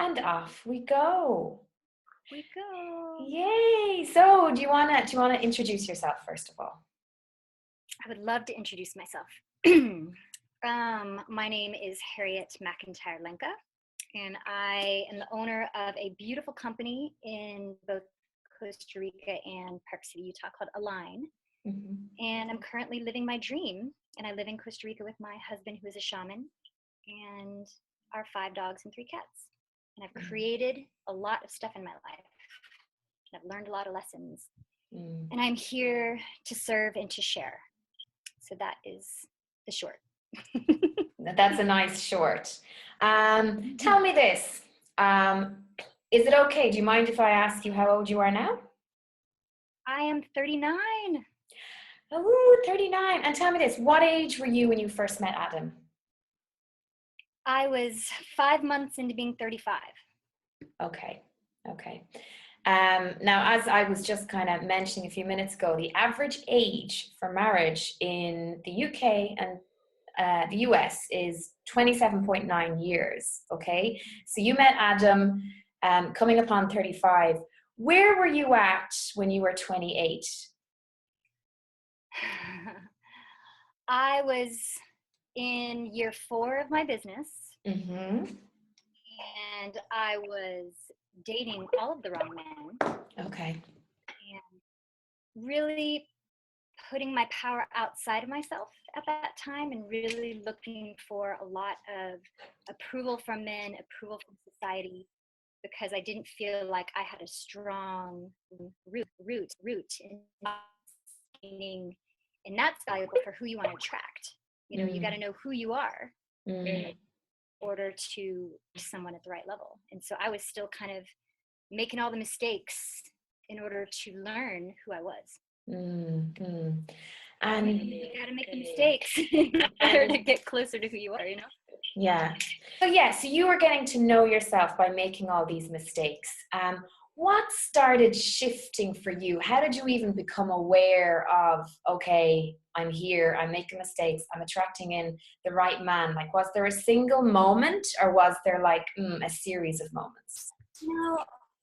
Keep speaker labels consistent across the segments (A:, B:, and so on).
A: And off we go.
B: We go.
A: Yay! So, do you wanna introduce yourself first of all?
B: I would love to introduce myself. My name is Harriet McEntire-Lanka, and I am the owner of a beautiful company in both Costa Rica and Park City, Utah, called Align.
A: Mm-hmm.
B: And I'm currently living my dream, and I live in Costa Rica with my husband, who is a shaman, and our 5 dogs and 3 cats. And I've created a lot of stuff in my life. And I've learned a lot of lessons. And I'm here to serve and to share. So that is the short.
A: That's a nice short. Tell me this. Is it okay? Do you mind if I ask you how old you are now?
B: I am 39.
A: Oh, 39. And tell me this. What age were you when you first met Adam?
B: I was 5 months into being 35.
A: Okay. Now, as I was just kind of mentioning a few minutes ago, the average age for marriage in the UK and the US is 27.9 years. Okay. So you met Adam coming upon 35. Where were you at when you were 28?
B: I was in year 4 of my business.
A: Mm-hmm.
B: And I was dating all of the wrong men.
A: Okay.
B: And really putting my power outside of myself at that time, and really looking for a lot of approval from men, approval from society, because I didn't feel like I had a strong root in meaning, and that's valuable for who you want to attract. You know, you got to know who you are in order to someone at the right level. And so I was still kind of making all the mistakes in order to learn who I was. And you got to make the mistakes in order to get closer to who you are, you know?
A: Yeah. So you were getting to know yourself by making all these mistakes. What started shifting for you? How did you even become aware of, okay, I'm here, I'm making mistakes, I'm attracting in the right man? Like, was there a single moment, or was there like a series of moments?
B: No,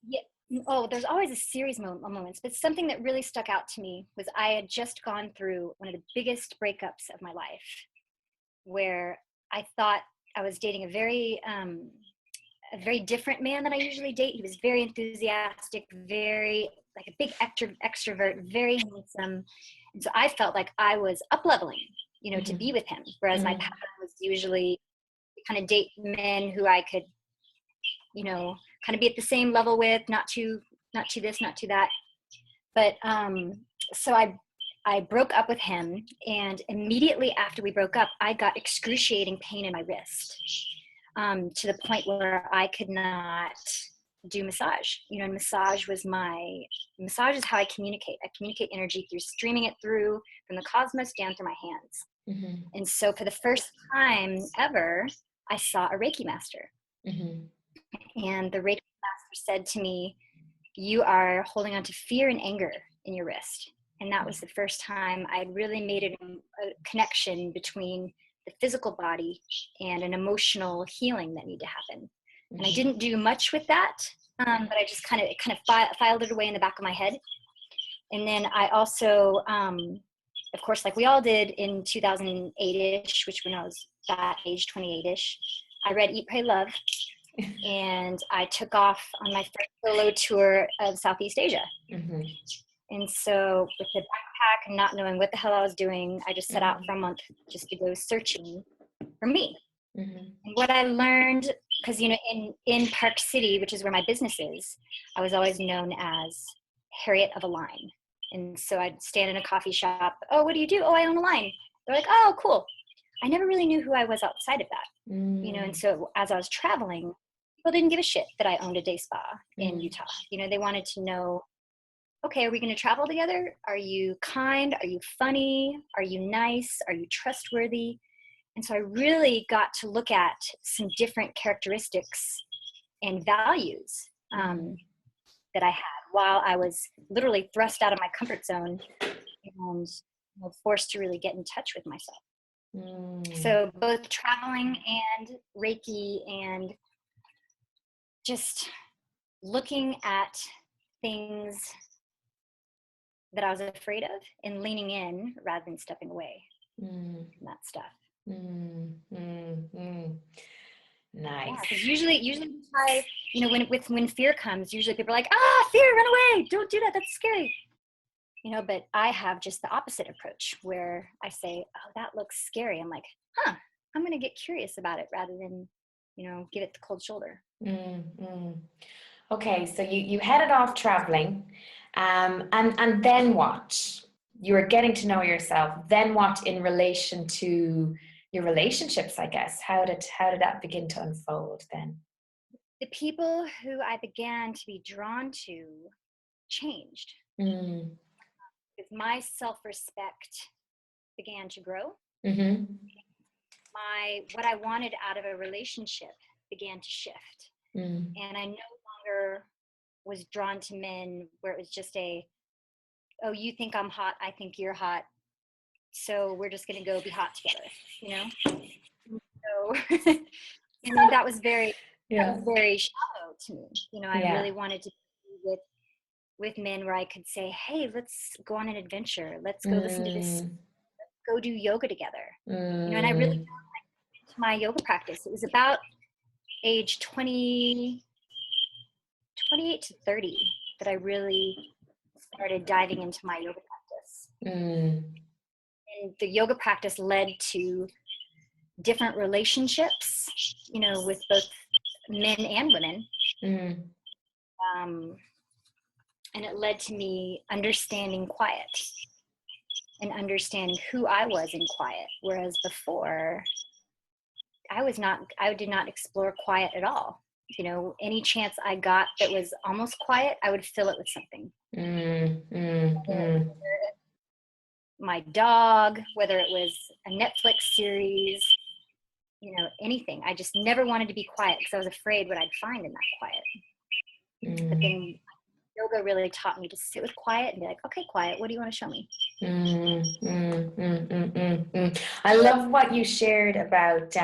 B: yeah. Oh, there's always a series of moments, but something that really stuck out to me was I had just gone through one of the biggest breakups of my life, where I thought I was dating a very different man than I usually date. He was very enthusiastic, very like a big extrovert, very handsome. And so I felt like I was up leveling, you know, to be with him. Whereas my pattern was usually kind of date men who I could, you know, kind of be at the same level with, not too this, not too that. But so I broke up with him, and immediately after we broke up, I got excruciating pain in my wrist, to the point where I could not do massage. You know, massage is how I communicate. I communicate energy through streaming it through from the cosmos down through my hands. And so for the first time ever, I saw a Reiki master. And the Reiki master said to me, "You are holding on to fear and anger in your wrist." And that was the first time I really made a connection between the physical body and an emotional healing that needed to happen. And I didn't do much with that, but I just kind of filed it away in the back of my head. And then I also, of course, like we all did in 2008-ish, which when I was that age, 28-ish, I read Eat, Pray, Love. And I took off on my first solo tour of Southeast Asia. And so with the backpack and not knowing what the hell I was doing, I just set out for a month just to go searching for me. And what I learned, because, you know, in Park City, which is where my business is, I was always known as Harriet of Align. And so I'd stand in a coffee shop. "Oh, what do you do?" "Oh, I own Align." They're like, "Oh, cool." I never really knew who I was outside of that. You know, and so as I was traveling, people didn't give a shit that I owned a day spa in Utah. You know, they wanted to know, okay, are we going to travel together? Are you kind? Are you funny? Are you nice? Are you trustworthy? And so I really got to look at some different characteristics and values that I had while I was literally thrust out of my comfort zone and forced to really get in touch with myself. So both traveling and Reiki and just looking at things that I was afraid of and leaning in rather than stepping away from that stuff.
A: Nice.
B: Yeah, because usually when fear comes, usually people are like, fear, run away, don't do that, that's scary. But I have just the opposite approach where I say, oh, that looks scary. I'm like, I'm going to get curious about it rather than, give it the cold shoulder.
A: Okay, so you headed off traveling, and then what? You were getting to know yourself. Then what in relation to your relationships, I guess? How did that begin to unfold then?
B: The people who I began to be drawn to changed. Because my self-respect began to grow. What I wanted out of a relationship began to shift. And I no longer was drawn to men where it was just oh, you think I'm hot, I think you're hot, so we're just going to go be hot together, So that was very shallow to me. I really wanted to be with men where I could say, hey, let's go on an adventure, let's go listen to this, let's go do yoga together. And I really got into my yoga practice. It was about age 28 to 30 that I really started diving into my yoga practice. And the yoga practice led to different relationships, with both men and women. And it led to me understanding quiet and understanding who I was in quiet. Whereas before, I did not explore quiet at all. Any chance I got that was almost quiet, I would fill it with something. My dog, whether it was a Netflix series, anything. I just never wanted to be quiet because I was afraid what I'd find in that quiet. But then yoga really taught me to sit with quiet and be like, okay, quiet, what do you want to show me?
A: I love what you shared about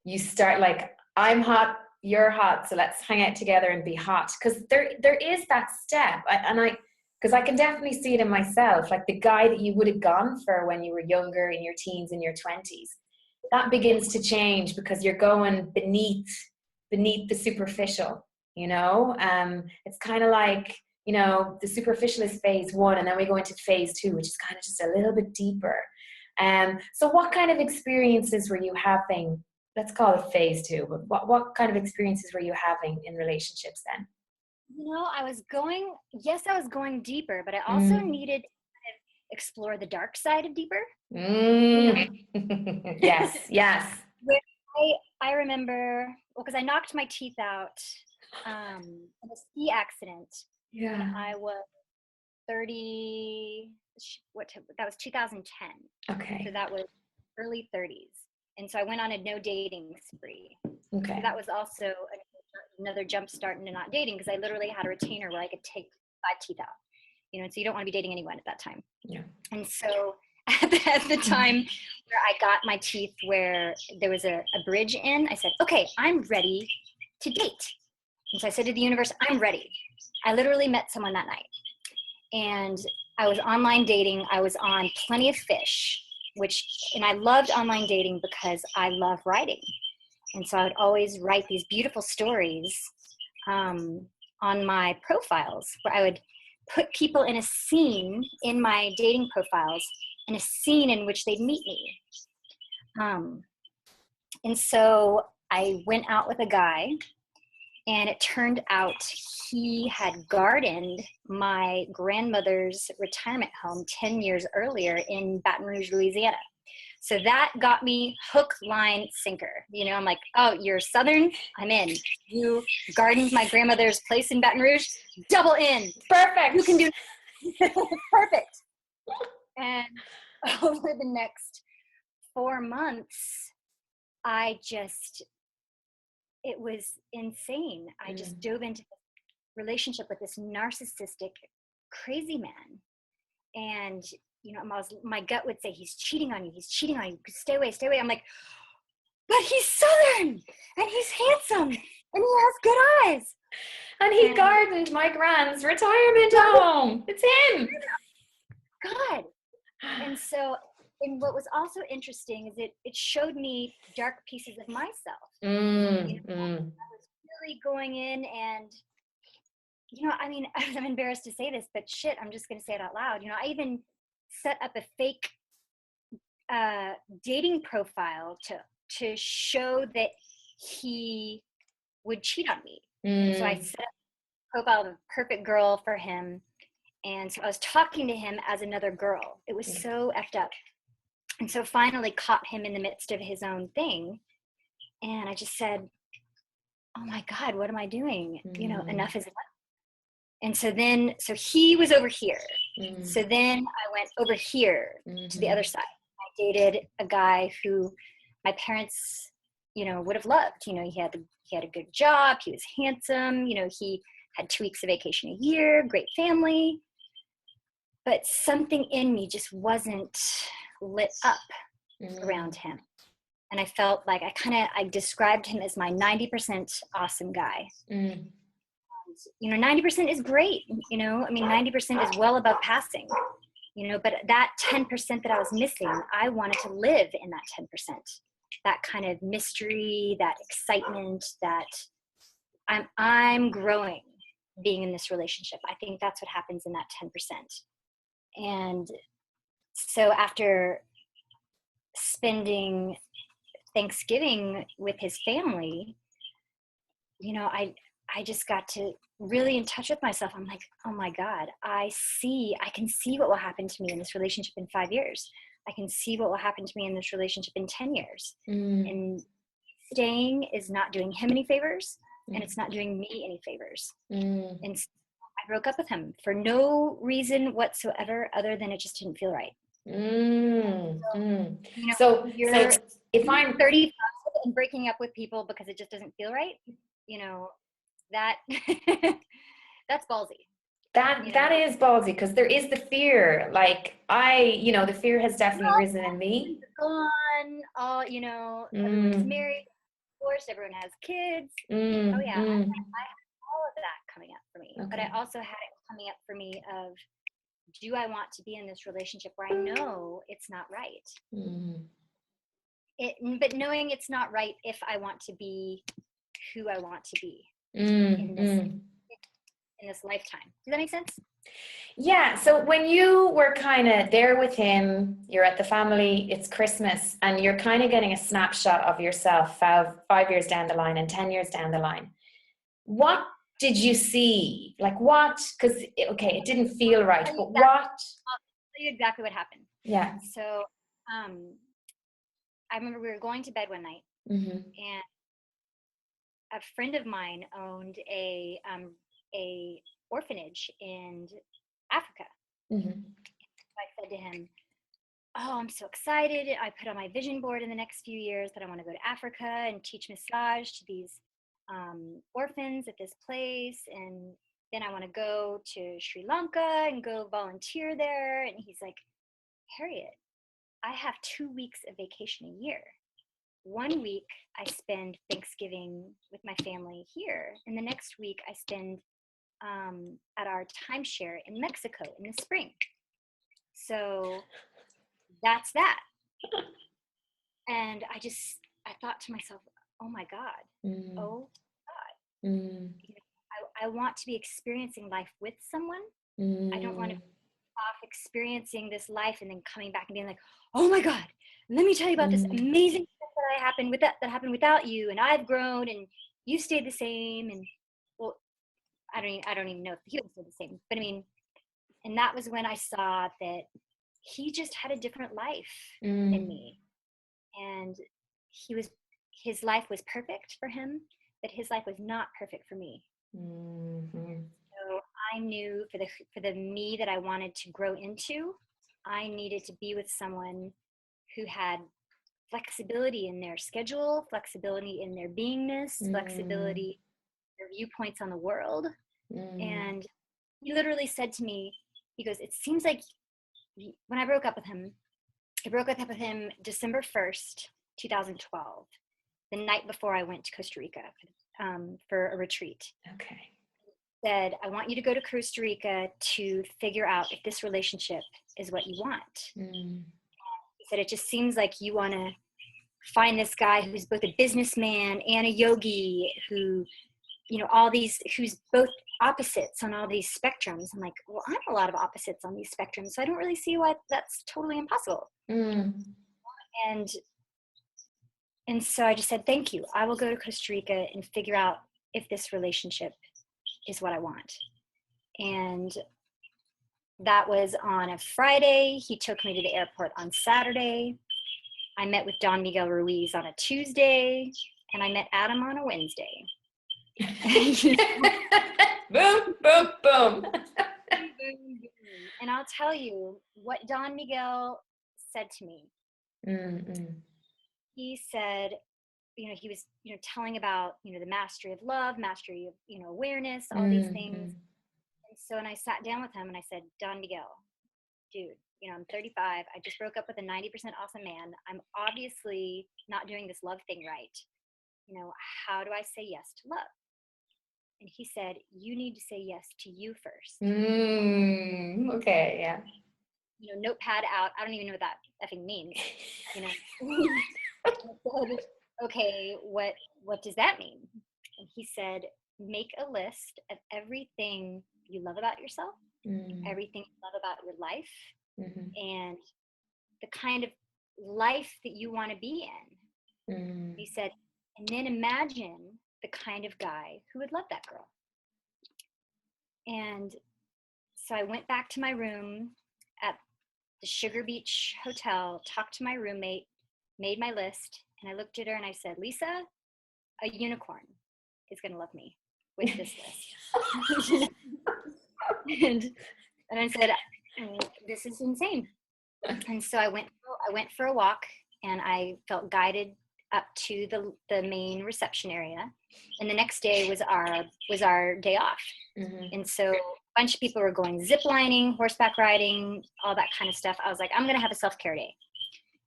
A: you start like, I'm hot, you're hot, so let's hang out together and be hot, because there is that step. Because I can definitely see it in myself, like the guy that you would have gone for when you were younger, in your teens, in your 20s, that begins to change because you're going beneath the superficial. It's kind of like, the superficial is phase one, and then we go into phase two, which is kind of just a little bit deeper. So what kind of experiences were you having? Let's call it phase two, but what kind of experiences were you having in relationships then?
B: I was going deeper, but I also needed to explore the dark side of deeper.
A: Yes.
B: I remember, because I knocked my teeth out in a ski accident when I was 30. That was 2010.
A: Okay.
B: So that was early 30s. And so I went on a no dating spree.
A: Okay.
B: So that was also another jump start into not dating, because I literally had a retainer where I could take 5 teeth out. So you don't want to be dating anyone at that time. Yeah. And so at the time where I got my teeth where there was a bridge in, I said, okay, I'm ready to date. And so I said to the universe, I'm ready. I literally met someone that night. And I was online dating. I was on Plenty of Fish, and I loved online dating because I love writing. And so I would always write these beautiful stories on my profiles, where I would put people in a scene in my dating profiles, in a scene in which they'd meet me. And so I went out with a guy, and it turned out he had gardened my grandmother's retirement home 10 years earlier in Baton Rouge, Louisiana. So that got me hook, line, sinker. I'm like, oh, you're Southern? I'm in. You gardened my grandmother's place in Baton Rouge? Double in. Perfect. You can do perfect. And over the next 4 months, it was insane. I just dove into a relationship with this narcissistic, crazy man. And my gut would say, he's cheating on you. Stay away. I'm like, but he's Southern and he's handsome And he has good eyes.
A: And he gardened my grand's retirement home. It's him.
B: God. And so, and what was also interesting is it showed me dark pieces of myself. You know, I was really going in and, you know, I mean, I'm embarrassed to say this, but shit, I'm just going to say it out loud. You know, I even set up a fake dating profile to show that he would cheat on me. So I set up a profile of a perfect girl for him. And so I was talking to him as another girl. It was so effed up. And so finally caught him in the midst of his own thing. And I just said, oh my God, what am I doing? You know, enough is enough. And so he was over here. So then I went over here to the other side. I dated a guy who my parents, you know, would have loved. You know, he had a good job. He was handsome. You know, he had 2 weeks of vacation a year, great family. But something in me just wasn't lit up around him. And I felt like I described him as my 90% awesome guy. You know, 90% is great. You know, I mean, 90% is well above passing, you know, but that 10% that I was missing, I wanted to live in that 10%, that kind of mystery, that excitement, that I'm growing being in this relationship. I think that's what happens in that 10%. And so after spending Thanksgiving with his family, you know, I just got to really in touch with myself. I'm like, oh my God, I can see what will happen to me in this relationship in 5 years. I can see what will happen to me in this relationship in 10 years. And staying is not doing him any favors, and it's not doing me any favors. And so I broke up with him for no reason whatsoever other than it just didn't feel right. You know,
A: so if I'm
B: 35 and breaking up with people because it just doesn't feel right, you know, that that's ballsy.
A: That is ballsy, because there is the fear. Like the fear has definitely risen in me.
B: Gone, all, you know, everyone's married, divorced, everyone has kids. Oh yeah, I had all of that coming up for me. Okay. But I also had it coming up for me of, do I want to be in this relationship where I know it's not right? But knowing it's not right if I want to be who I want to be in this lifetime. Does that make sense?
A: Yeah. So when you were kind of there with him, you're at the family, it's Christmas, and you're kind of getting a snapshot of yourself 5 years down the line and 10 years down the line. What did you see? Like what? Because, okay, it didn't feel right, but what?
B: I'll tell you exactly what happened.
A: Yeah.
B: So I remember we were going to bed one night, and a friend of mine owned a orphanage in Africa. I said to him, oh, I'm so excited. I put on my vision board in the next few years that I want to go to Africa and teach massage to these orphans at this place. And then I want to go to Sri Lanka and go volunteer there. And he's like, Harriet, I have 2 weeks of vacation a year. 1 week I spend Thanksgiving with my family here, and the next week I spend at our timeshare in Mexico in the spring. So that's that. And I thought to myself, oh my God, oh God. I want to be experiencing life with someone. I don't want to be off experiencing this life and then coming back and being like, oh my God, let me tell you about this amazing stuff that happened without you, and I've grown and you stayed the same. And well, I don't even know if he stayed the same, but I mean, and that was when I saw that he just had a different life than me, and his life was perfect for him, but his life was not perfect for me. So I knew for the me that I wanted to grow into, I needed to be with someone who had flexibility in their schedule, flexibility in their beingness, flexibility in their viewpoints on the world. And he literally said to me, he goes, it seems like when I broke up with him December 1st, 2012, the night before I went to Costa Rica for a retreat.
A: Okay.
B: Said, I want you to go to Costa Rica to figure out if this relationship is what you want. He said, it just seems like you want to find this guy who's both a businessman and a yogi, who, you know, all these, who's both opposites on all these spectrums. I'm like, well, I'm a lot of opposites on these spectrums, so I don't really see why that's totally impossible. And so I just said, thank you. I will go to Costa Rica and figure out if this relationship is what I want. And that was on a Friday. He took me to the airport on Saturday. I met with Don Miguel Ruiz on a Tuesday, and I met Adam on a Wednesday.
A: Boom, boom, boom.
B: And I'll tell you what Don Miguel said to me. He said, you know, he was, you know, telling about, you know, the mastery of love, mastery of, you know, awareness, all these things. And so, and I sat down with him and I said, Don Miguel, dude, you know, I'm 35. I just broke up with a 90% awesome man. I'm obviously not doing this love thing right. You know, how do I say yes to love? And he said, you need to say yes to you first.
A: Okay, yeah.
B: You know, notepad out. I don't even know what that effing means. You know, okay, what does that mean? And he said, make a list of everything you love about yourself, everything you love about your life, and the kind of life that you want to be in. He said, and then imagine the kind of guy who would love that girl. And so I went back to my room at the Sugar Beach Hotel, talked to my roommate, made my list, and I looked at her and I said, Lisa, a unicorn is going to love me with this list. and I said, this is insane. And so I went for a walk, and I felt guided up to the main reception area. And the next day was our day off. And so a bunch of people were going zip lining, horseback riding, all that kind of stuff. I was like, I'm going to have a self-care day.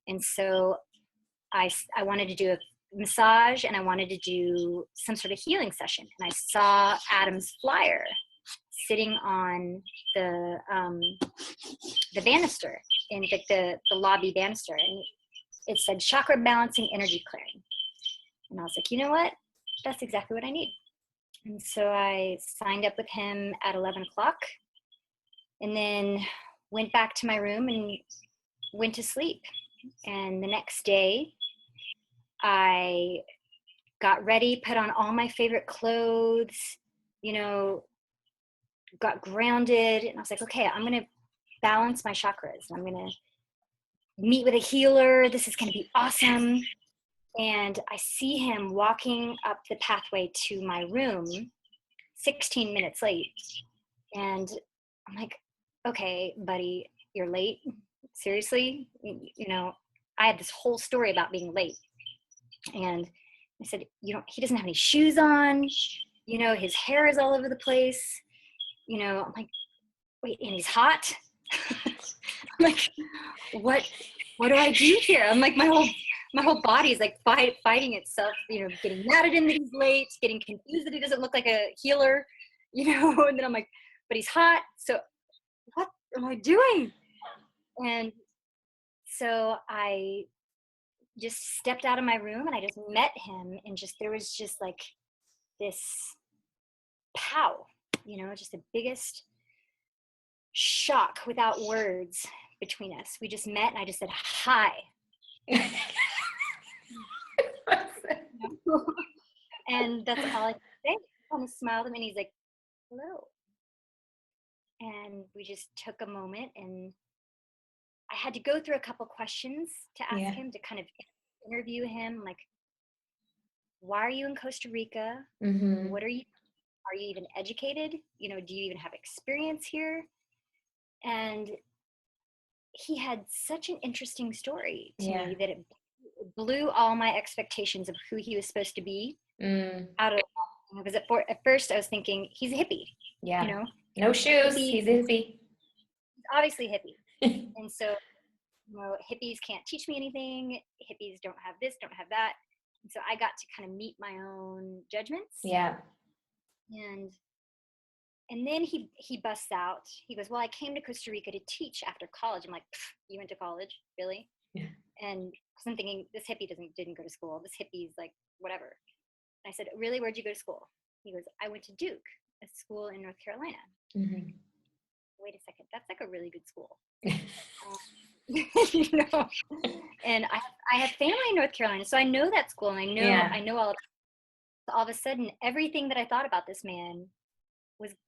B: And so I wanted to do a massage, and I wanted to do some sort of healing session. And I saw Adam's flyer sitting on the banister, in the lobby banister, and it said chakra balancing, energy clearing. And I was like, you know what? That's exactly what I need. And so I signed up with him at 11 o'clock, and then went back to my room and went to sleep. And the next day, I got ready, put on all my favorite clothes, you know, got grounded, and I was like, okay, I'm going to balance my chakras. I'm going to meet with a healer. This is going to be awesome. And I see him walking up the pathway to my room 16 minutes late. And I'm like, okay, buddy, you're late? Seriously? You know, I had this whole story about being late. And I said, you know, he doesn't have any shoes on. You know, his hair is all over the place. You know, I'm like, wait, and he's hot? I'm like, what do I do here? I'm like, my whole body is like fighting itself, you know, getting mad at him that he's late, getting confused that he doesn't look like a healer, you know, and then I'm like, but he's hot, so what am I doing? And so I just stepped out of my room, and I just met him, and there was just like this pow, you know, just the biggest shock without words between us. We just met, and I just said, hi. And that's all I could say. I kind of smiled at him, and he's like, hello. And we just took a moment, and I had to go through a couple questions to ask him, to kind of interview him, like, why are you in Costa Rica? What are you even educated? You know, do you even have experience here? And he had such an interesting story to me that it blew all my expectations of who he was supposed to be out of, because at first I was thinking he's a hippie. You know,
A: no shoes, he's a hippie.
B: He's obviously hippie. And so, you know, hippies can't teach me anything. Hippies don't have this, don't have that. And so I got to kind of meet my own judgments.
A: Yeah.
B: And then he busts out. He goes, well, I came to Costa Rica to teach after college. I'm like, you went to college? Really?
A: Yeah.
B: And I'm thinking, this hippie didn't go to school. This hippie's like, whatever. And I said, really? Where'd you go to school? He goes, I went to Duke, a school in North Carolina.
A: Mm-hmm.
B: Wait a second. That's like a really good school. You know, and I have family in North Carolina, so I know that school, and I know all of a sudden everything that I thought about this man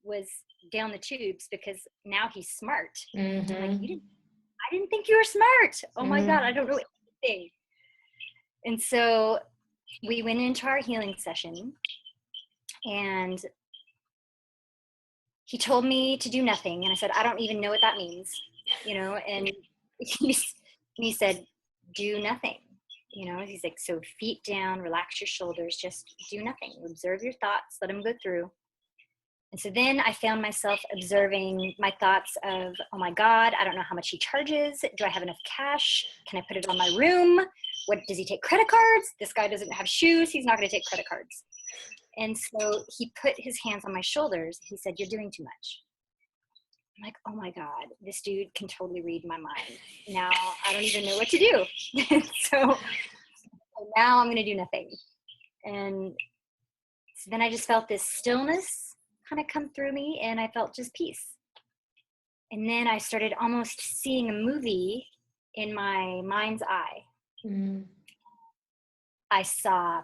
B: was down the tubes, because now he's smart.
A: Mm-hmm.
B: I'm like, I didn't think you were smart. Oh my God, I don't know anything. And so we went into our healing session, and he told me to do nothing, and I said, I don't even know what that means, you know. And he said, do nothing, you know. He's like, so feet down, relax your shoulders, just do nothing, observe your thoughts, let them go through. And so then I found myself observing my thoughts of, oh my God, I don't know how much he charges. Do I have enough cash? Can I put it on my room? What, does he take credit cards? This guy doesn't have shoes. He's not going to take credit cards. And so he put his hands on my shoulders. He said, you're doing too much. I'm like, oh my God, this dude can totally read my mind. Now I don't even know what to do. So now I'm going to do nothing. And so then I just felt this stillness kind of come through me, and I felt just peace. And then I started almost seeing a movie in my mind's eye. Mm. I saw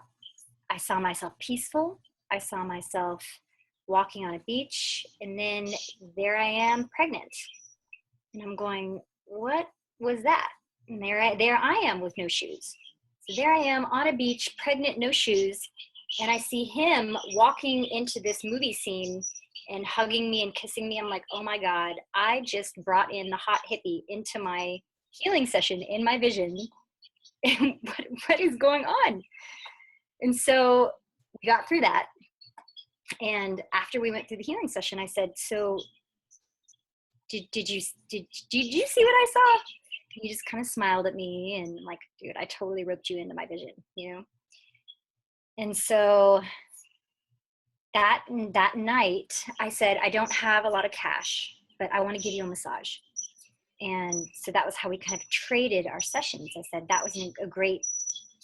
B: myself peaceful. I saw myself walking on a beach, and then there I am pregnant. And I'm going, what was that? And there I am with no shoes. So there I am on a beach, pregnant, no shoes. And I see him walking into this movie scene and hugging me and kissing me. I'm like, oh my God, I just brought in the hot hippie into my healing session in my vision. And what is going on? And so we got through that. And after we went through the healing session, I said, so did you see what I saw? He just kind of smiled at me and like, dude, I totally roped you into my vision, you know? And so that night I said, I don't have a lot of cash, but I want to give you a massage. And so that was how we kind of traded our sessions. I said, that was a great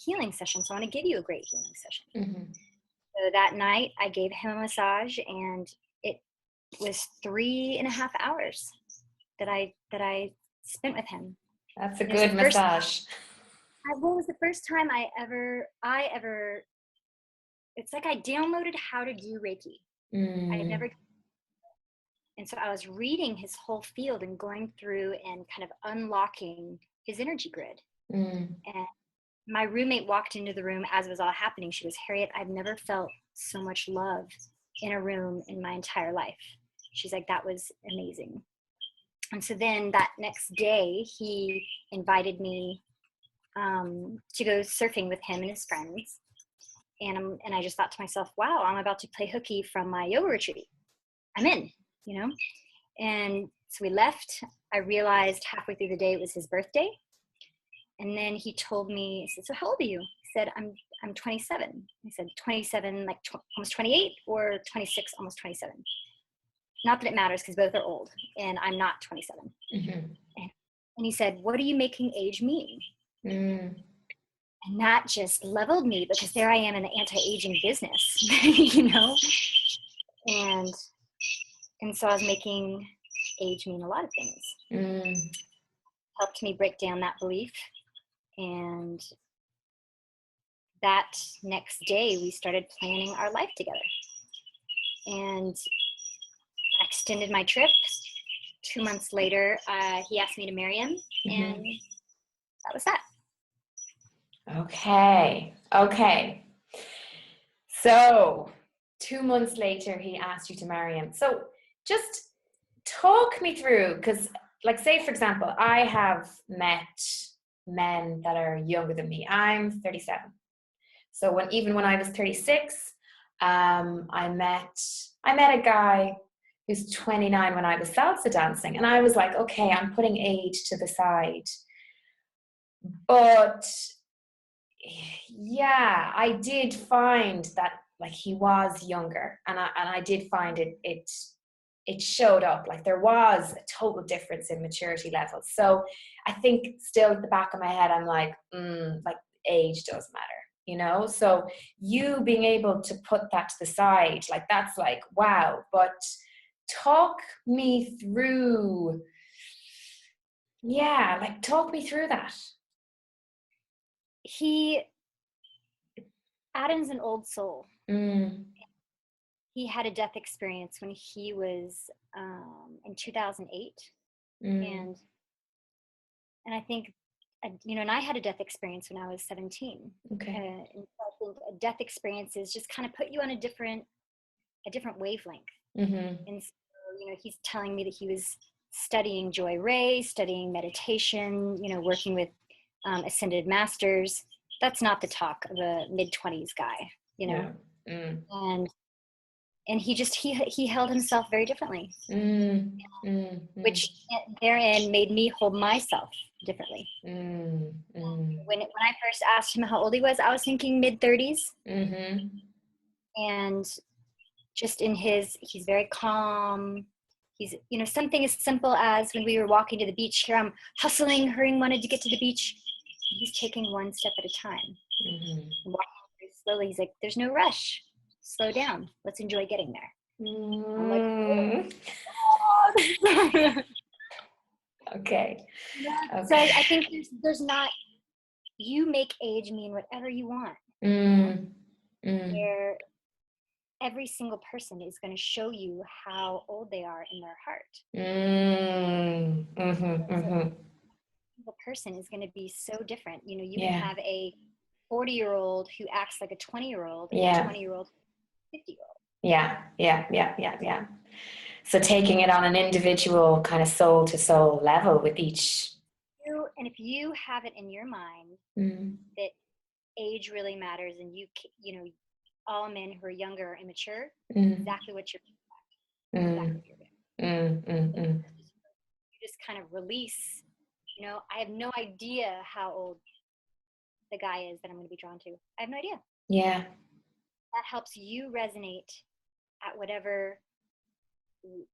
B: healing session, so I want to give you a great healing session. Mm-hmm. So that night I gave him a massage, and it was 3.5 hours that I spent with him.
A: That's a good massage.
B: It was the first time I ever, it's like I downloaded how to do Reiki. I had never. And so I was reading his whole field and going through and kind of unlocking his energy grid. And my roommate walked into the room as it was all happening. She goes, Harriet, I've never felt so much love in a room in my entire life. She's like, that was amazing. And so then that next day, he invited me to go surfing with him and his friends. And I just thought to myself, wow, I'm about to play hooky from my yoga retreat. I'm in, you know? And so we left. I realized halfway through the day it was his birthday. And then he told me, he said, so how old are you? He said, I'm 27. I said, 27, like almost 28, or 26, almost 27. Not that it matters, because both are old, and I'm not 27. Mm-hmm. And he said, what do you making age mean? And that just leveled me, because there I am in the anti-aging business, you know? And so I was making age mean a lot of things. Helped me break down that belief. And that next day, we started planning our life together. And I extended my trip. 2 months later, he asked me to marry him, and that was that.
A: Okay. So 2 months later, he asked you to marry him. So just talk me through, because like, say, for example, I have met men that are younger than me. I'm 37. So when I was 36, I met a guy who's 29 when I was salsa dancing. And I was like, okay, I'm putting age to the side. But yeah, I did find that like he was younger, and I did find it showed up. Like there was a total difference in maturity levels. So I think still at the back of my head, I'm like age does matter, you know? So you being able to put that to the side, like that's like, wow. But talk me through, yeah, like talk me through that.
B: Adam's an old soul.
A: Mm,
B: He had a death experience when he was in 2008,
A: mm,
B: and I think and I had a death experience when I was 17.
A: okay.
B: And I think a death experiences just kind of put you on a different wavelength.
A: Mm-hmm.
B: And so, he's telling me that he was studying Joy Ray, studying meditation, working with ascended masters. That's not the talk of a mid-20s guy,
A: Yeah. Mm,
B: and he held himself very differently,
A: mm, mm, mm,
B: which therein made me hold myself differently.
A: mm, mm,
B: When I first asked him how old he was, I was thinking mid-30s,
A: mm-hmm.
B: and just he's very calm. He's, something as simple as when we were walking to the beach, here I'm hustling, hurrying, wanted to get to the beach. He's taking one step at a time,
A: Mm-hmm.
B: walking very slowly. He's like, there's no rush. Slow down. Let's enjoy getting there. I'm like,
A: Mm.
B: oh.
A: Okay.
B: So
A: Okay.
B: I think there's not, you make age mean whatever you want.
A: Mm, mm,
B: Where every single person is going to show you how old they are in their heart.
A: mm, mm-hmm,
B: So
A: mm-hmm.
B: the person is going to be so different. You can
A: Yeah.
B: have a 40-year-old who acts like a 20-year-old, and a
A: Yeah.
B: 20-year-old, 50-year-old.
A: Yeah. Yeah. Yeah. Yeah. Yeah. So taking it on an individual kind of soul to soul level with each.
B: And if you have it in your mind
A: Mm,
B: that age really matters, and all men who are younger and immature,
A: mm,
B: exactly what you're exactly
A: mm,
B: what you're doing.
A: mm, mm, mm.
B: You just kind of release. I have no idea how old the guy is that I'm going to be drawn to. I have no idea.
A: Yeah.
B: That helps you resonate at whatever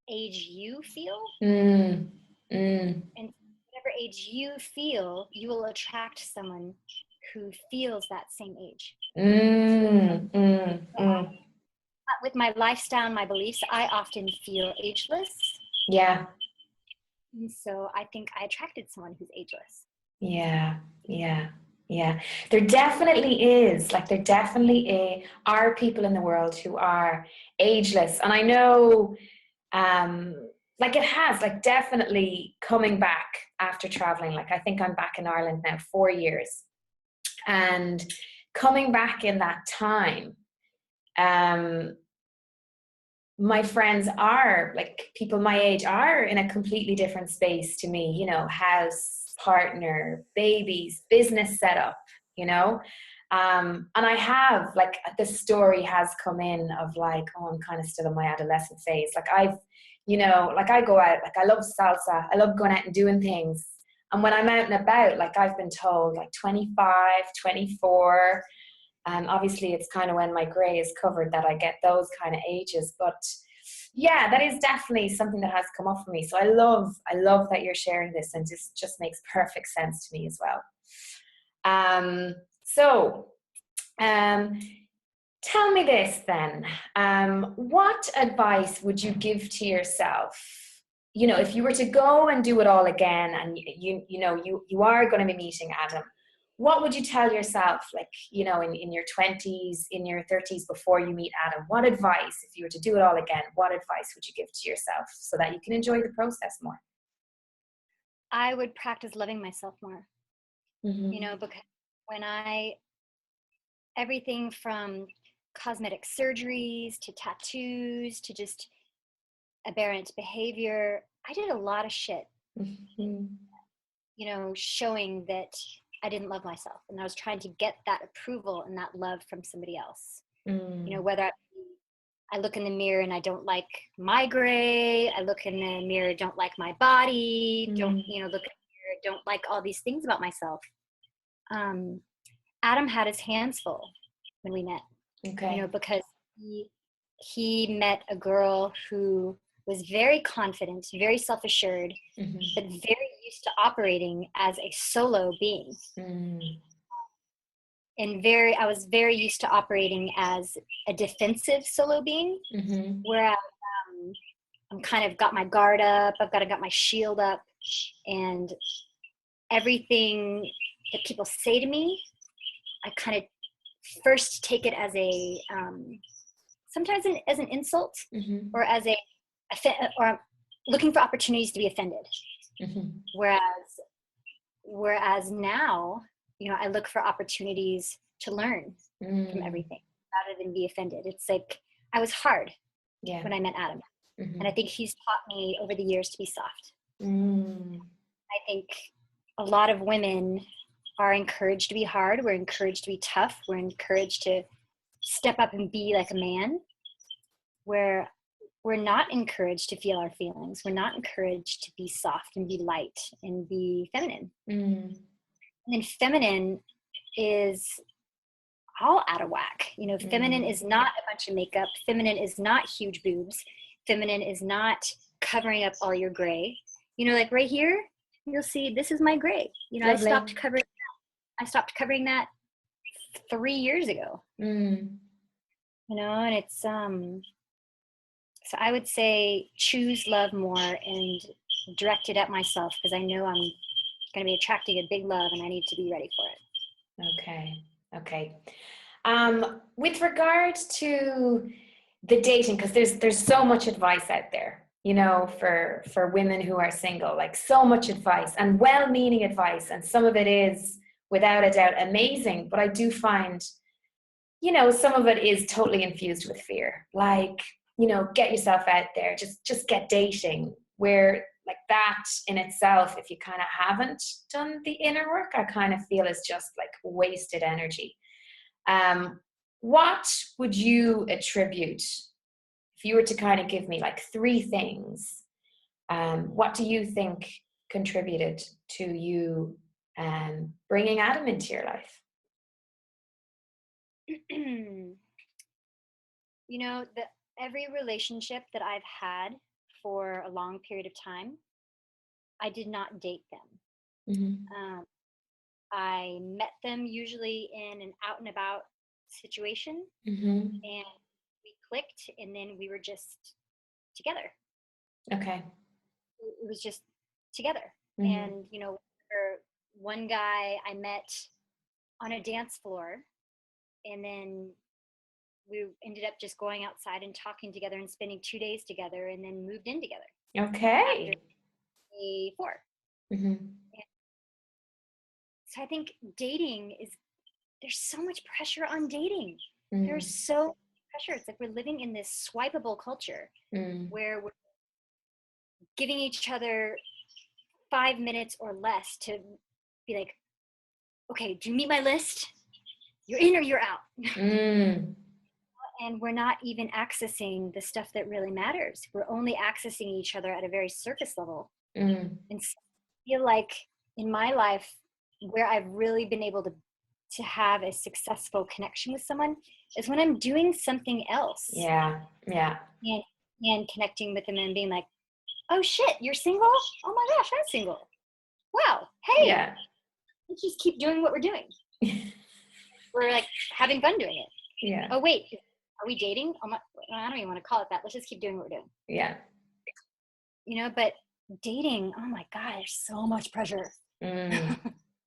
B: age you feel.
A: Mm, mm,
B: And whatever age you feel, you will attract someone who feels that same age.
A: mm, mm, mm.
B: With my lifestyle and my beliefs, I often feel ageless.
A: Yeah.
B: And so I think I attracted someone who's ageless.
A: Yeah. Yeah. Yeah. There definitely is, like, there definitely are people in the world who are ageless. And I know, like, it has, like, definitely coming back after traveling. Like, I think I'm back in Ireland now 4 years. And coming back in that time, um, my friends are like people my age are in a completely different space to me, house, partner, babies, business setup, you know. And I have like the story has come in of like, oh, I'm kind of still in my adolescent phase. Like like I go out, like I love salsa, I love going out and doing things. And when I'm out and about, like I've been told like 25, 24. Obviously, it's kind of when my grey is covered that I get those kind of ages. But yeah, that is definitely something that has come up for me. So I love that you're sharing this, and this just makes perfect sense to me as well. So, tell me this then. What advice would you give to yourself? If you were to go and do it all again, and you are going to be meeting Adam, what would you tell yourself, like, in your 20s, in your 30s, before you meet Adam? What advice, if you were to do it all again, what advice would you give to yourself so that you can enjoy the process more?
B: I would practice loving myself more,
A: Mm-hmm.
B: because when everything from cosmetic surgeries to tattoos to just aberrant behavior, I did a lot of shit,
A: Mm-hmm.
B: showing that I didn't love myself. And I was trying to get that approval and that love from somebody else. Whether I look in the mirror and I don't like my gray, I look in the mirror, don't like my body, don't, look in the mirror, don't like all these things about myself. Adam had his hands full when we met,
A: Okay.
B: because he met a girl who was very confident, very self-assured, but very used to operating as a solo being. And I was very used to operating as a defensive solo being, whereas I'm kind of got my guard up, got my shield up, and everything that people say to me, I kind of first take it as a sometimes as an insult, or as or looking for opportunities to be offended. Whereas now, I look for opportunities to learn from everything rather than be offended. It's like I was hard when I met Adam, and I think he's taught me over the years to be soft. I think a lot of women are encouraged to be hard. We're encouraged to be tough. We're encouraged to step up and be like a man, where we're not encouraged to feel our feelings. We're not encouraged to be soft and be light and be feminine. And then feminine is all out of whack. Feminine is not a bunch of makeup. Feminine is not huge boobs. Feminine is not covering up all your gray. Like right here, you'll see this is my gray. I stopped covering that 3 years ago. And it's so I would say choose love more and direct it at myself, because I know I'm going to be attracting a big love and I need to be ready for it.
A: Okay. With regard to the dating, because there's so much advice out there, for women who are single, like so much advice and well-meaning advice, and some of it is without a doubt amazing, but I do find, some of it is totally infused with fear. Like, get yourself out there, just get dating, where like that in itself, if you kind of haven't done the inner work, I kind of feel is just like wasted energy. What would you attribute, if you were to kind of give me like 3 things, what do you think contributed to you bringing Adam into your life?
B: Every relationship that I've had for a long period of time, I did not date them. I met them usually in an out and about situation, and we clicked, and then we were just together.
A: Okay.
B: It was just together. And one guy I met on a dance floor, and then we ended up just going outside and talking together and spending 2 days together, and then moved in together.
A: Okay.
B: After day 4. So I think dating there's so much pressure on dating. There's so much pressure. It's like we're living in this swipeable culture where we're giving each other 5 minutes or less to be like, okay, do you meet my list? You're in or you're out. And we're not even accessing the stuff that really matters. We're only accessing each other at a very surface level. And so I feel like in my life, where I've really been able to have a successful connection with someone is when I'm doing something else.
A: Yeah.
B: And connecting with them and being like, oh shit, you're single? Oh my gosh, I'm single. Wow. Hey, let's just keep doing what we're doing. We're like having fun doing it.
A: Yeah.
B: Oh wait, are we dating? I don't even want to call it that. Let's just keep doing what we're doing.
A: Yeah.
B: But dating, oh my God, there's so much pressure.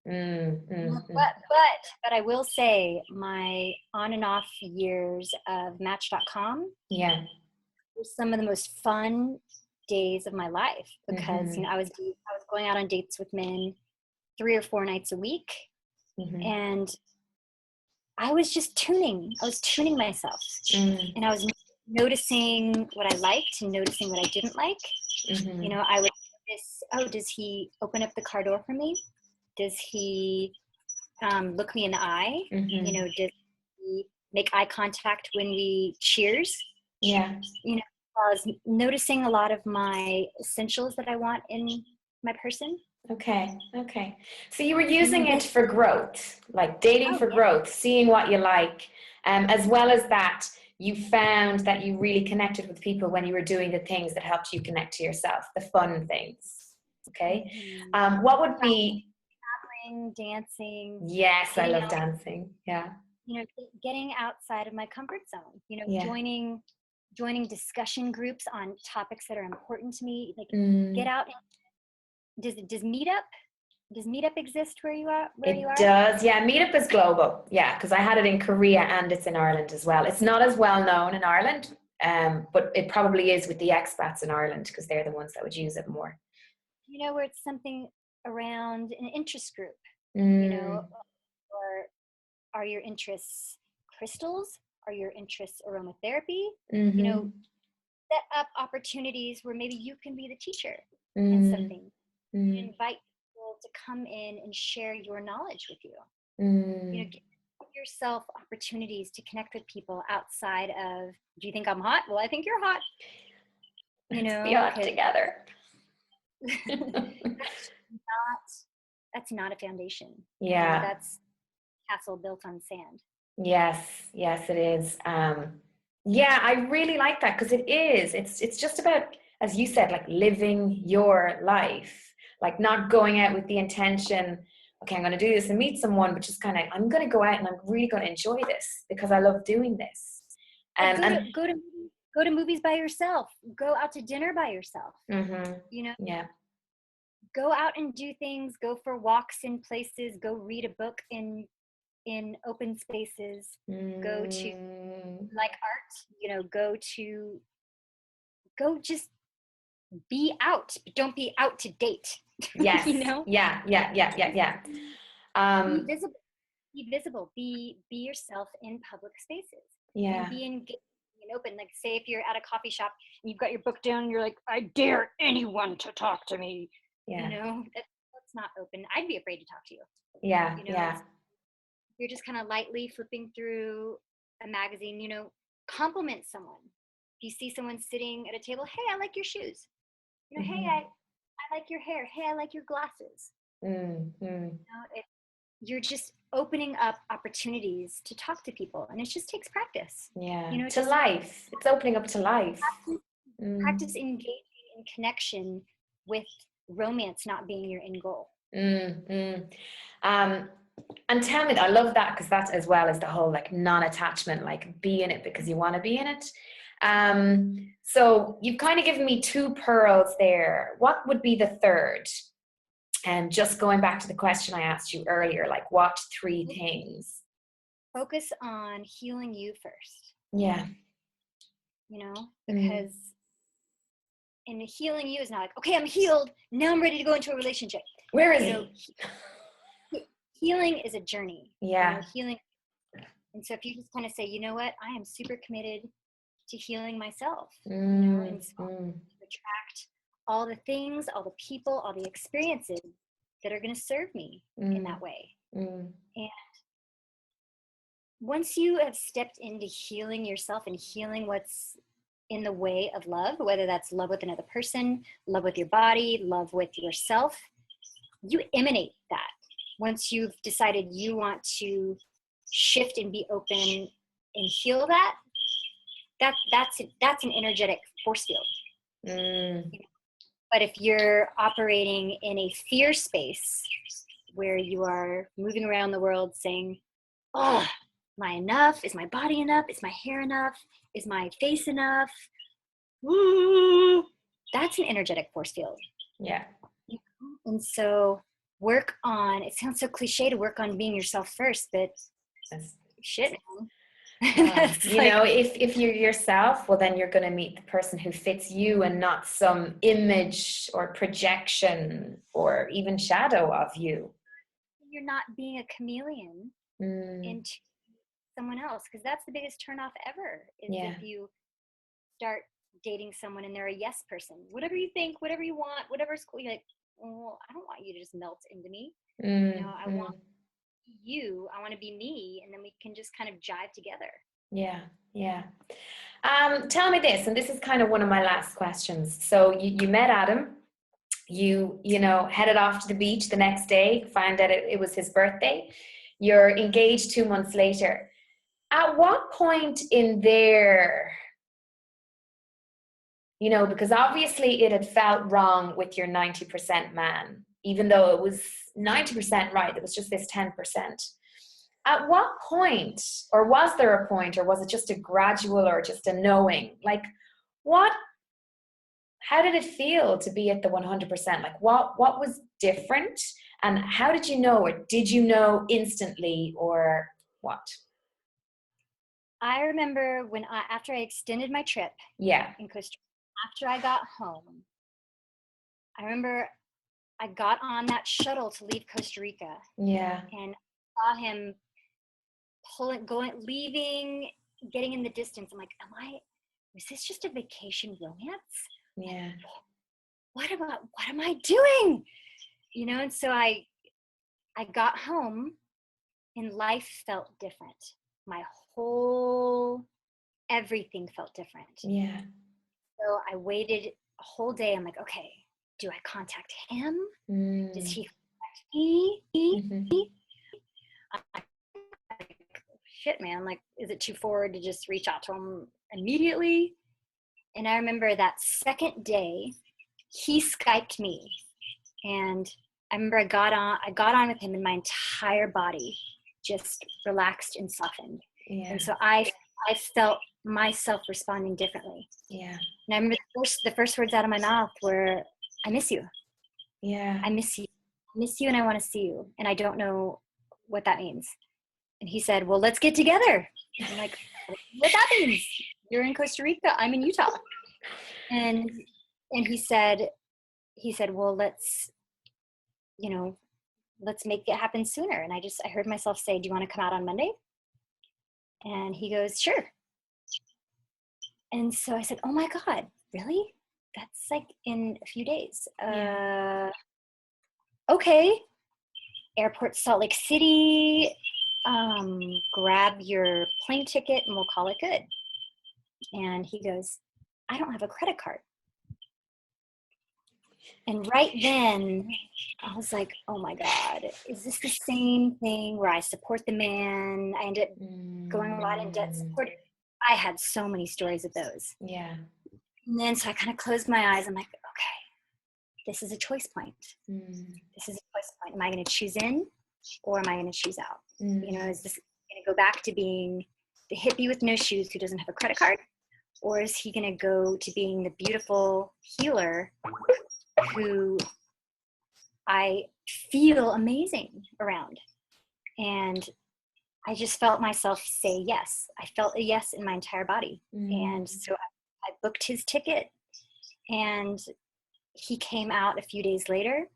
B: But I will say my on and off years of Match.com were some of the most fun days of my life, because I was going out on dates with men 3 or 4 nights a week, and I was just tuning myself, and I was noticing what I liked and noticing what I didn't like. I would notice, does he open up the car door for me? Does he look me in the eye? Does he make eye contact when we cheers? I was noticing a lot of my essentials that I want in my person,
A: Okay. Okay. So you were using it for growth, like dating
B: Oh
A: for
B: yeah.
A: growth, seeing what you like, as well as that you found that you really connected with people when you were doing the things that helped you connect to yourself, the fun things. Okay.
B: Mhm.
A: What would be,
B: Traveling, dancing,
A: yes, I
B: getting
A: love
B: out,
A: dancing. Yeah.
B: getting outside of my comfort zone,
A: Yeah.
B: joining discussion groups on topics that are important to me. Like get
A: Mm.
B: out. Does meetup exist where you
A: It
B: are?
A: does. Yeah, Meetup is global. Yeah, because I had it in Korea and it's in Ireland as well. It's not as well known in Ireland, but it probably is with the expats in Ireland because they're the ones that would use it more.
B: Where it's something around an interest group,
A: Mm,
B: or are your interests crystals? Are your interests aromatherapy? You know,
A: mm-hmm,
B: set up opportunities where maybe you can be the teacher in
A: mm,
B: something.
A: mm,
B: Invite people to come in and share your knowledge with you.
A: mm.
B: Give yourself opportunities to connect with people outside of, do you think I'm hot? Well, I think you're hot,
A: Let's be hot
B: because
A: together.
B: not, that's not a foundation.
A: Yeah.
B: That's castle built on sand.
A: Yes. Yes, it is. Yeah, I really like that because it is. It's just about, as you said, like living your life, like not going out with the intention, okay, I'm going to do this and meet someone, but just kind of, I'm going to go out and I'm really going to enjoy this because I love doing this.
B: Or
A: And
B: go to movies by yourself. Go out to dinner by yourself.
A: mhm,
B: You know,
A: yeah.
B: go out and do things. Go for walks in places. Go read a book in open spaces. Go to,
A: Mm,
B: like, art. Go just be out. But don't be out to date.
A: yes.
B: you know,
A: Yeah. Yeah. Yeah. Yeah. Yeah.
B: be
A: Um,
B: visible. Be visible. Be yourself in public spaces, and
A: yeah.
B: be engaged and open. Like, say if you're at a coffee shop and you've got your book down, and you're like, I dare anyone to talk to me.
A: Yeah.
B: That's not open. I'd be afraid to talk to you.
A: Yeah.
B: It's,
A: Yeah.
B: you're just kind of lightly flipping through a magazine. Compliment someone. If you see someone sitting at a table, hey, I like your shoes. Hey,
A: Mm-hmm.
B: I like your hair. Hey, I like your glasses.
A: Mm-hmm.
B: You're just opening up opportunities to talk to people, and it just takes practice.
A: Yeah. To
B: Just
A: life. It's opening up to life.
B: practice
A: Mm.
B: engaging in connection with romance not being your end goal.
A: Mm. Um, and tell me, I love that because that's as well as the whole like non-attachment, like be in it because you want to be in it. So you've kind of given me two pearls there. What would be the third? And just going back to the question I asked you earlier, like what three things?
B: Focus on healing you first,
A: Yeah. Mm.
B: because in healing you is not like, okay, I'm healed, now I'm ready to go into a relationship.
A: Where is
B: You know, healing is a journey.
A: Yeah.
B: Healing. And so if you just kind of say, you know what, I am super committed to healing myself, and so attract all the things, all the people, all the experiences that are going to serve me in that way. And once you have stepped into healing yourself and healing what's in the way of love, whether that's love with another person, love with your body, love with yourself, you emanate that. Once you've decided you want to shift and be open and heal that's an energetic force field. But if you're operating in a fear space where you are moving around the world saying, oh, am I enough? Is my body enough? Is my hair enough? Is my face enough? Ooh, that's an energetic force field.
A: Yeah.
B: And so work on, it sounds so cliche to work on being yourself first, but shit, man.
A: If you're yourself, well, then you're going to meet the person who fits you and not some image or projection or even shadow of you.
B: You're not being a chameleon into someone else, because that's the biggest turnoff ever, is if you start dating someone and they're a yes person. Whatever you think, whatever you want, whatever's cool. You're like, well, I don't want you to just melt into me. I want you, I want to be me, and then we can just kind of jive together.
A: Yeah. Tell me this, and this is kind of one of my last questions. So you met Adam, You know, headed off to the beach the next day, find out it was his birthday. You're engaged 2 months later. At what point in there, you know, because obviously it had felt wrong with your 90% man, even though it was 90% right, there was just this 10%. At what point, or was there a point, or was it just a gradual or just a knowing? Like, what, how did it feel to be at the 100%? Like, what was different? And how did you know, or did you know instantly, or what?
B: I remember when after I extended my trip
A: Yeah.
B: in Costa Rica, after I got home, I remember I got on that shuttle to leave Costa Rica.
A: Yeah.
B: And saw him leaving, getting in the distance. I'm like, was this just a vacation romance?
A: Yeah.
B: What am I doing? You know, and so I got home and life felt different. My whole everything felt different.
A: Yeah.
B: So I waited a whole day. I'm like, okay, do I contact him? Does he contact me?
A: Mm-hmm.
B: Shit, man, like, is it too forward to just reach out to him immediately? And I remember that second day, he Skyped me. And I remember I got on with him and my entire body just relaxed and softened.
A: Yeah.
B: And so I felt myself responding differently.
A: Yeah.
B: And I remember the first words out of my mouth were, I miss you.
A: Yeah.
B: I miss you. I miss you and I want to see you. And I don't know what that means. And he said, well, let's get together. I'm like, what that means? You're in Costa Rica, I'm in Utah. And he said, well, let's make it happen sooner. And I heard myself say, do you want to come out on Monday? And he goes, sure. And so I said, oh my God, really? That's like in a few days.
A: Yeah.
B: Okay. Airport Salt Lake City. Grab your plane ticket and we'll call it good. And he goes, I don't have a credit card. And right then I was like, oh my God, is this the same thing where I support the man? I ended up going a lot in debt support. I had so many stories of those.
A: Yeah.
B: And then so I kind of closed my eyes. I'm like, okay, this is a choice point. This is a choice point. Am I going to choose in or am I going to choose out? You know, is this going to go back to being the hippie with no shoes who doesn't have a credit card? Or is he going to go to being the beautiful healer who I feel amazing around? And I just felt myself say yes. I felt a yes in my entire body. And so I booked his ticket and he came out a few days later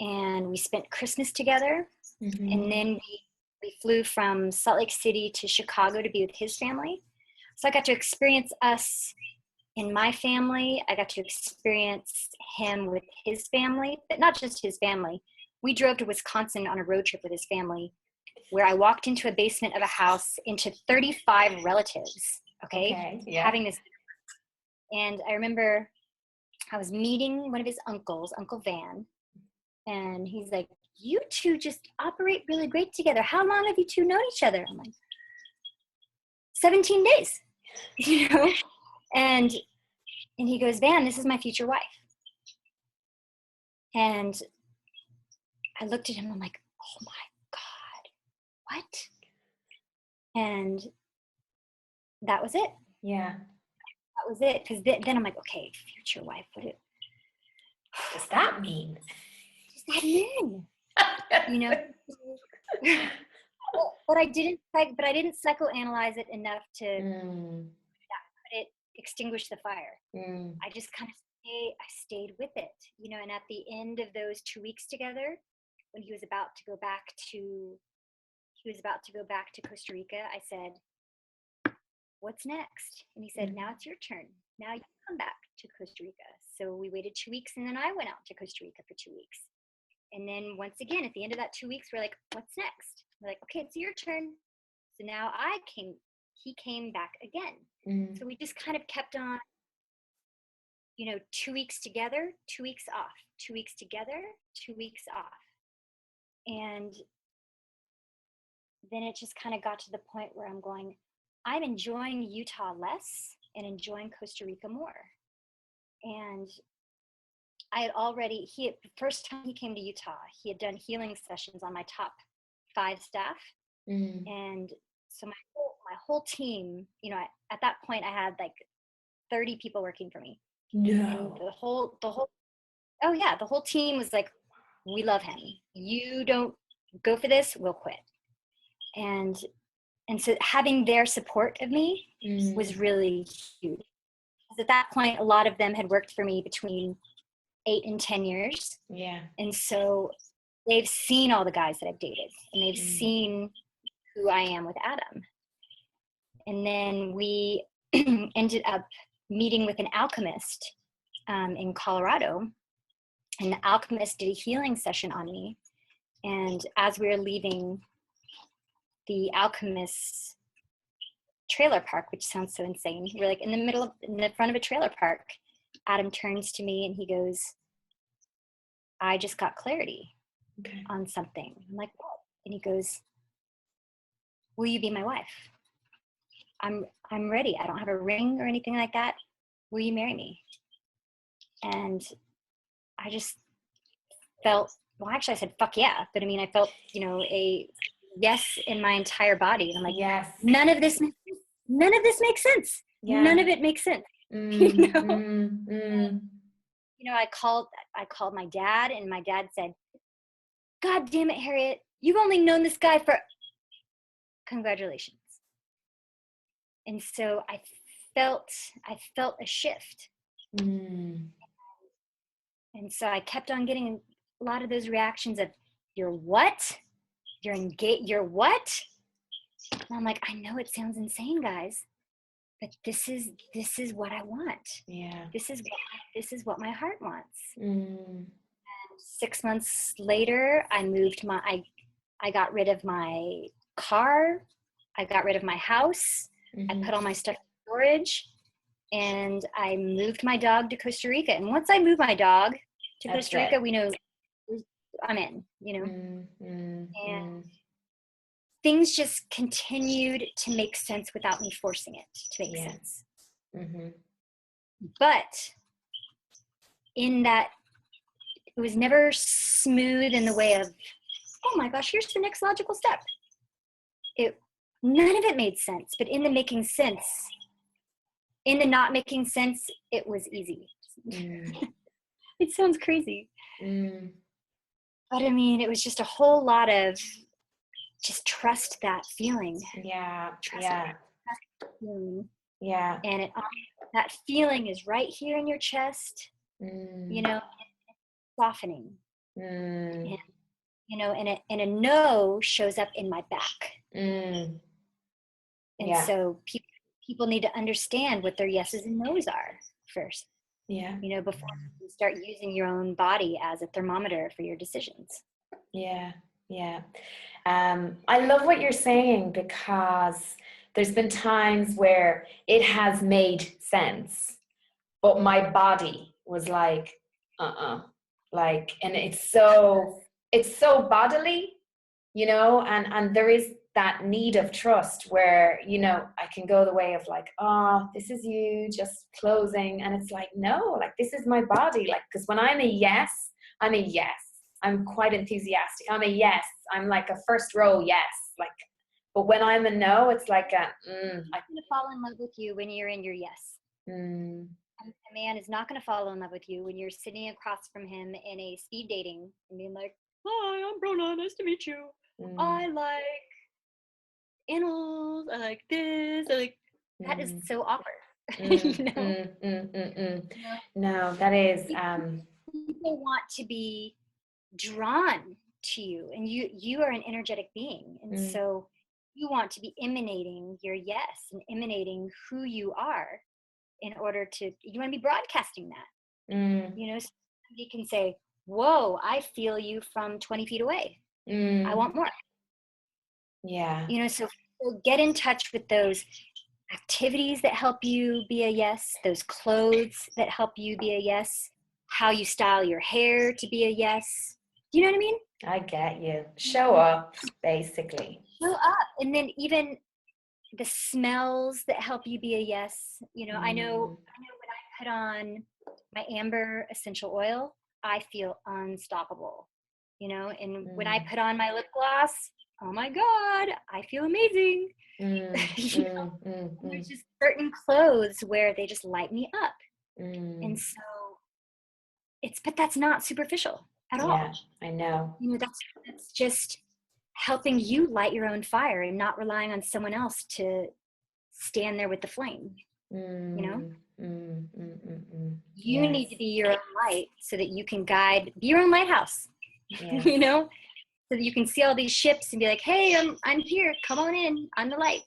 B: and we spent Christmas together. And then we flew from Salt Lake City to Chicago to be with his family. So I got to experience us in my family. I got to experience him with his family, but not just his family. We drove to Wisconsin on a road trip with his family where I walked into a basement of a house into 35 relatives, okay?
A: Yeah.
B: Having this. And I remember I was meeting one of his uncles, Uncle Van, and he's like, you two just operate really great together. How long have you two known each other? I'm like, 17 days, you know? And he goes, Van, this is my future wife. And I looked at him, I'm like, oh my God, what? And that was it.
A: Yeah.
B: That was it. Because then I'm like, okay, future wife, what
A: does that mean?
B: What does that mean? You know? But I didn't psychoanalyze it enough to extinguish the fire. I just kind of stayed with it, you know. And at the end of those 2 weeks together, when he was about to go back to Costa Rica, I said, what's next? And he said, now it's your turn. Now you come back to Costa Rica. So we waited 2 weeks and then I went out to Costa Rica for 2 weeks. And then once again, at the end of that 2 weeks, we're like, what's next? We're like, okay, it's your turn. So now he came back again. So we just kind of kept on 2 weeks together, 2 weeks off, 2 weeks together, 2 weeks off. And then it just kind of got to the point where I'm going, I'm enjoying Utah less and enjoying Costa Rica more. And I had already, the first time he came to Utah, he had done healing sessions on my top 5 staff. And so my whole team, at that point I had like 30 people working for me.
A: No.
B: And the whole oh yeah, the whole team was like, we love him. You don't go for this, we'll quit. And so having their support of me was really huge. At that point, a lot of them had worked for me between 8 and 10 years.
A: Yeah.
B: And so they've seen all the guys that I've dated, and they've seen who I am with Adam. And then we ended up meeting with an alchemist in Colorado. And the alchemist did a healing session on me. And as we were leaving the alchemist's trailer park, which sounds so insane, we're like in the front of a trailer park. Adam turns to me and he goes, I just got clarity on something. I'm like, what? And he goes, will you be my wife? I'm ready. I don't have a ring or anything like that. Will you marry me? And I just felt, well, actually I said, fuck yeah. But I mean, I felt, a yes in my entire body. And I'm like,
A: yes.
B: None of this makes sense. Yeah. None of it makes sense. I called my dad, and my dad said, God damn it, Harriet, you've only known this guy for, congratulations. And so I felt a shift. And so I kept on getting a lot of those reactions of, you're what? You're engaged? You're what? And I'm like, I know it sounds insane, guys, but this is what I want.
A: Yeah.
B: This is what my heart wants. And 6 months later, I got rid of my car. I got rid of my house. I put all my stuff in storage, and I moved my dog to Costa Rica. And once I moved my dog to Costa Rica, we know I'm in, and things just continued to make sense without me forcing it to make sense. But in that, it was never smooth in the way of, oh my gosh, here's the next logical step. None of it made sense, but in the making sense, in the not making sense, it was easy. It sounds crazy. But I mean, it was just a whole lot of just trust that feeling.
A: Yeah.
B: That feeling.
A: Yeah.
B: And that feeling is right here in your chest, softening. And, and a no shows up in my back. And so people need to understand what their yeses and nos are first.
A: Yeah.
B: Before you start using your own body as a thermometer for your decisions.
A: Yeah. Yeah. I love what you're saying, because there's been times where it has made sense, but my body was like, like, and it's so bodily, and there is that need of trust where, I can go the way of like, this is you just closing. And it's like, no, like, this is my body. Like, because when I'm a yes, I'm a yes. I'm quite enthusiastic. I'm a yes. I'm like a first row yes. Like, but when I'm a no, it's like I'm going
B: to fall in love with you when you're in your yes. A man is not going to fall in love with you when you're sitting across from him in a speed dating and being like, hi, I'm Brona. Nice to meet you. I like animals. I like this. That is so awkward.
A: No, that is.
B: People want to be drawn to you, and you are an energetic being, and so you want to be emanating your yes and emanating who you are in order to, you want to be broadcasting that. Somebody can say, whoa, I feel you from 20 feet away. I want more.
A: Yeah.
B: So get in touch with those activities that help you be a yes, those clothes that help you be a yes, how you style your hair to be a yes. Do you know what I mean?
A: I get you. Show up, basically.
B: Show up. And then even the smells that help you be a yes. I know when I put on my amber essential oil, I feel unstoppable. And when I put on my lip gloss, oh my God, I feel amazing. There's just certain clothes where they just light me up. And so but that's not superficial at all.
A: Yeah, I know.
B: That's just helping you light your own fire and not relying on someone else to stand there with the flame. You
A: Yes.
B: need to be your own light so that you can be your own lighthouse.
A: Yes.
B: So that you can see all these ships and be like, hey, I'm here, come on in, I'm the light.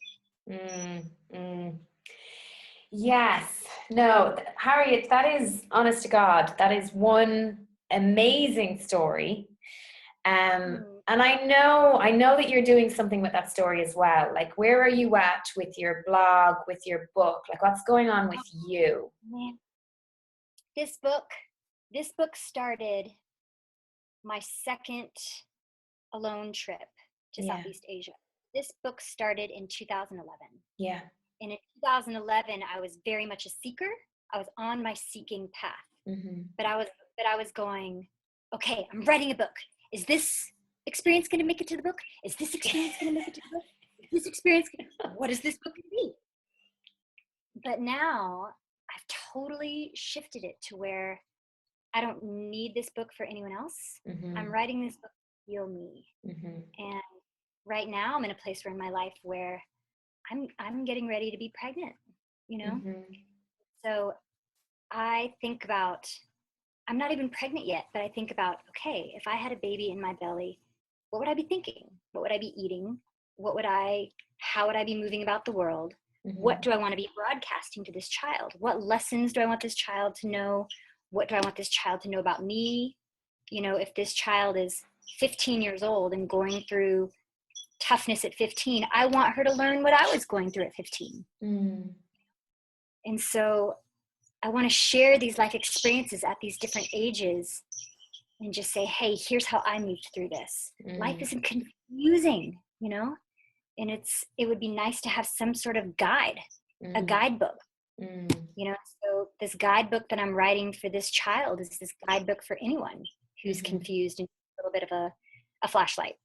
A: Yes. No, Harriet, that is, honest to God, that is one amazing story. And I know that you're doing something with that story as well. Like, where are you at with your blog, with your book? Like, what's going on with you?
B: This book started my second alone trip to Southeast Asia. This book started in 2011.
A: Yeah.
B: And in 2011, I was very much a seeker. I was on my seeking path. But I was going, okay, I'm writing a book. Is this experience going to make it to the book? Is this experience going to make it to the book? Is this experience what is this book going to be? But now I've totally shifted it to where I don't need this book for anyone else. I'm writing this book to heal me. And right now I'm in a place in my life where I'm getting ready to be pregnant, So I think about, I'm not even pregnant yet, but I think about, okay, if I had a baby in my belly, what would I be thinking? What would I be eating? How would I be moving about the world? What do I want to be broadcasting to this child? What lessons do I want this child to know? What do I want this child to know about me? If this child is 15 years old and going through toughness at 15, I want her to learn what I was going through at 15. And so I want to share these life experiences at these different ages and just say, hey, here's how I moved through this. Life isn't confusing, and it would be nice to have some sort of guide, a guidebook. So this guidebook that I'm writing for this child is this guidebook for anyone who's confused and a little bit of a flashlight.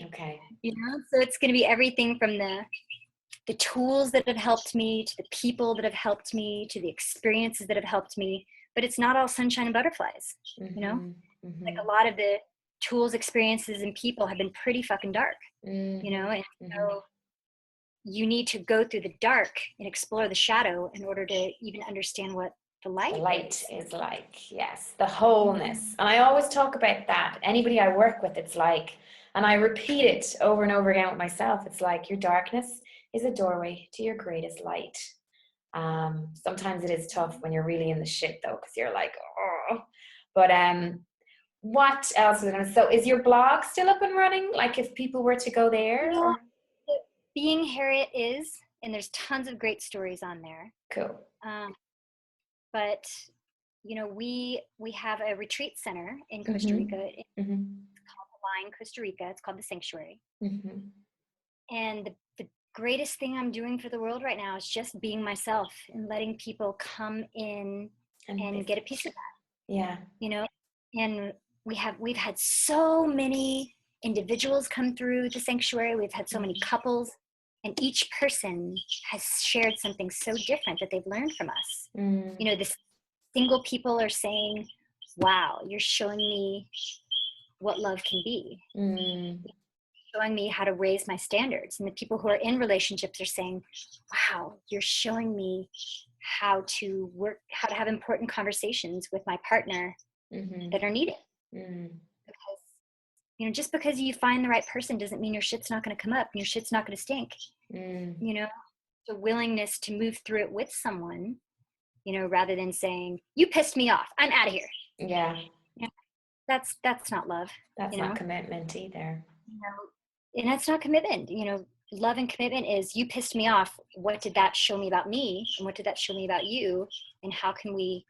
A: Okay.
B: So it's going to be everything from the tools that have helped me, to the people that have helped me, to the experiences that have helped me. But it's not all sunshine and butterflies, Like a lot of the tools, experiences, and people have been pretty fucking dark, And so you need to go through the dark and explore the shadow in order to even understand what the light
A: is like. Yes, the wholeness. And I always talk about that. Anybody I work with, it's like, and I repeat it over and over again with myself, it's like your darkness is a doorway to your greatest light. Sometimes it is tough when you're really in the shit though, because you're like, oh. But what else was I going to? So is your blog still up and running? Like if people were to go there?
B: Yeah. Being Harriet is, and there's tons of great stories on there.
A: Cool.
B: But we have a retreat center in Costa Rica. It's called the Line, Costa Rica. It's called the Sanctuary. And the greatest thing I'm doing for the world right now is just being myself and letting people come in and get a piece of that.
A: Yeah.
B: And we've had so many individuals come through the sanctuary. We've had so many couples, and each person has shared something so different that they've learned from us. The single people are saying, wow, you're showing me what love can be. Showing me how to raise my standards. And the people who are in relationships are saying, wow, you're showing me how to have important conversations with my partner that are needed. Because just because you find the right person doesn't mean your shit's not going to come up and your shit's not going to stink. The willingness to move through it with someone, rather than saying, you pissed me off, I'm out of here.
A: Yeah.
B: That's not love.
A: That's not commitment either.
B: And that's not commitment. love and commitment is, you pissed me off. What did that show me about me? And what did that show me about you? And how can we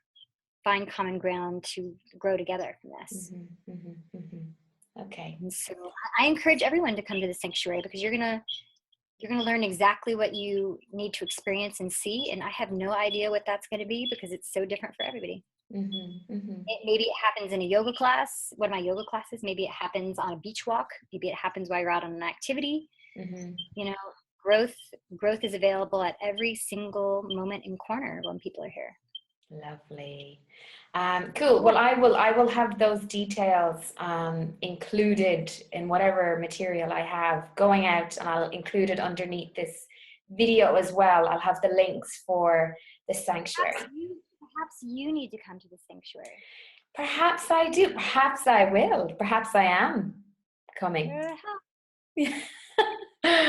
B: find common ground to grow together from this?
A: Mm-hmm, mm-hmm, mm-hmm. Okay.
B: And so I encourage everyone to come to the sanctuary, because you're gonna learn exactly what you need to experience and see. And I have no idea what that's going to be, because it's so different for everybody.
A: Mm-hmm, mm-hmm.
B: Maybe it happens in a yoga class, one of my yoga classes. Maybe it happens on a beach walk. Maybe it happens while you're out on an activity.
A: Mm-hmm.
B: You know, growth is available at every single moment and corner when people are here.
A: Lovely. Cool. Well, I will have those details included in whatever material I have going out, and I'll include it underneath this video as well. I'll have the links for the sanctuary.
B: Perhaps you need to come to the sanctuary.
A: Perhaps I do. Perhaps I will. Perhaps I am coming.